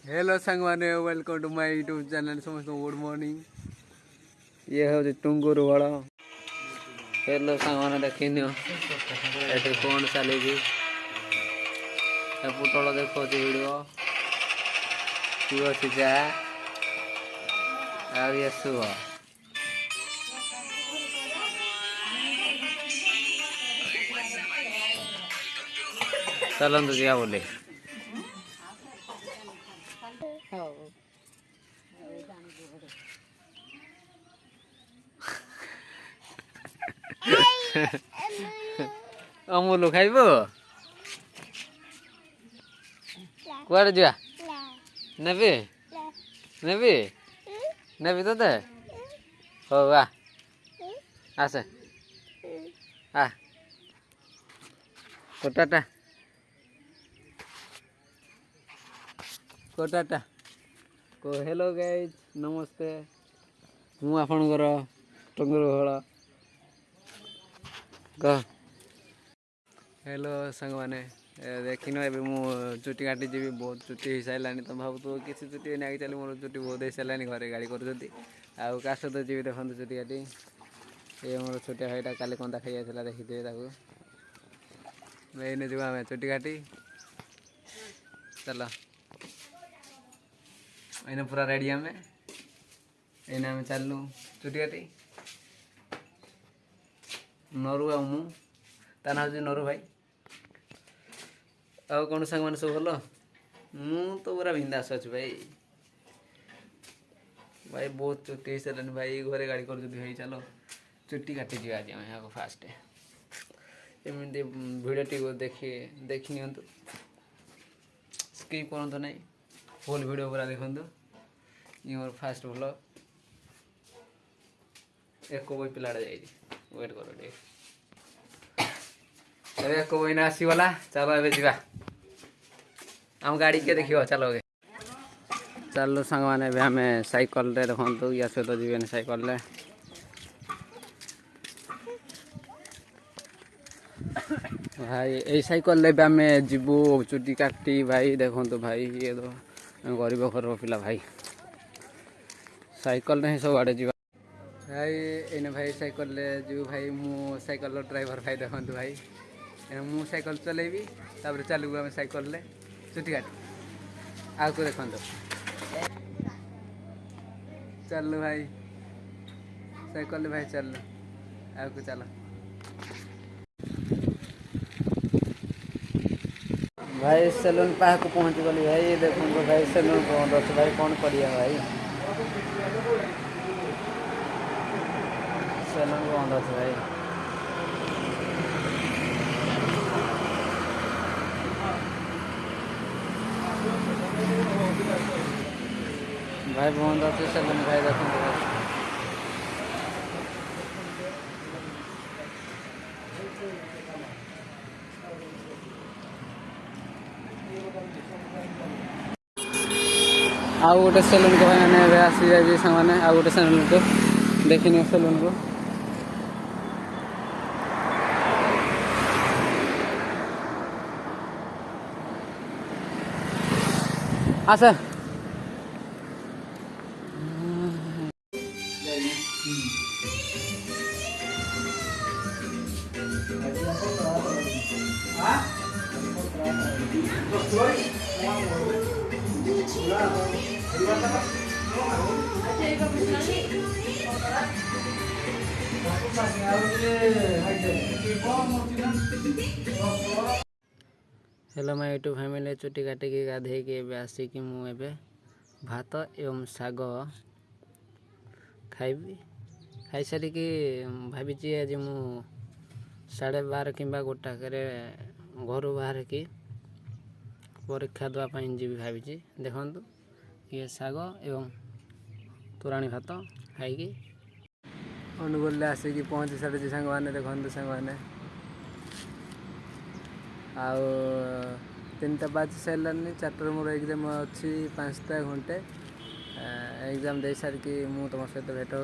Hello संग मैंने welcome to my YouTube channel समस्त गुड मॉर्निंग। ये है टुंगुर बड़। हेलो संग मैंने देखिन ये कौन चली पुटल देखो वीडियो तू अच्छी जा ये शुभ चलते जा बोले अमूल खाइब कुआड़े जा नेबी नेबी नेबी तो हो आस आ कोटाटा कोटाटा को हेलो गाइज नमस्ते मु आपणकर टुंगुर भोला कह हेलो संग मैंने देखिन ए चुटी काटी जी बहुत चुटी हो सारा तो भाव तो किसी चुटी नहीं चली मोर चुटी बहुत हो सारा घरे गाड़ी कर काश तो जी देखो चुटी काटी ये मोर छोटिया भाईटा काली कंदा खाई जाता देखिए एने जो आम चुटी काटी चलो एने पूरा रेडी आम एने आम चलू चुटी काटी नरू आ मु ता ना हूँ नरू भाई आउ कौन सांग मैंने सब भल मु तो पूरा बिंदास अच्छी भाई भाई बहुत चुटी सारे भाई घरे गाड़ी कर भाई चलो चुट्टी काटी जी आज यहाँ फास्ट एमती भिडियो टी देखी नियंतु स्किप करते ना फुल वीडियो पूरा देखु ये मोर फास्ट भल एक बई पिलाटा जाइए वेट कर एक बई ना आसीगला चलो ए जा आम गाड़ी के देखियो चलो चलो सांग मैंने आम साइकल देखु या सहित जीवन साइकल भाई यही साइकल आम जीवु चुटी काटी भाई देखो तो भाई ये तो गरीब घर पिला भाई साइकल नहीं सब आड़े जा भाई एने भाई साइकल जीव भाई मु साइकल ड्राइवर भाई देखो भाई मु साइकल चलेबी तापर चलू आम साइकल चुटी काटी आग को देखो चल भाई साइकल भाई चल आग को चलो भाई सैलून पाह को पहुँच गली भाई ये देखो तो भाई सैलून बंद अच्छे भाई कौन करिया भाई सैलून बंद अच्छे भाई भाई बंद अच्छे सैलून भाई देखो भाई आउ गोटे सैलून को भाई मैंने आसी जाइए सामने आउ गोटे सैलून को देखिए सैलून को आस हेलो माय यूट्यूब फैमिली चुटी काटिकी गाधे आसिकी मुझे भात एवं शाग खाइबी खाई सारिकी भावी आज मु 12:30 कि 1 घर बाहर की परीक्षा देवाई जी भावी देखु ये शाग एवं तोराणी भात खाई अनुगुल आसिकी पहुँची सारी सांग मैंने देखते सांग मैंने आउ 3टा बाजी सारानी 4टार मोर एग्जाम अच्छी 5टा घंटे एग्जाम दे सारिकी मु तुम सहित भेट हो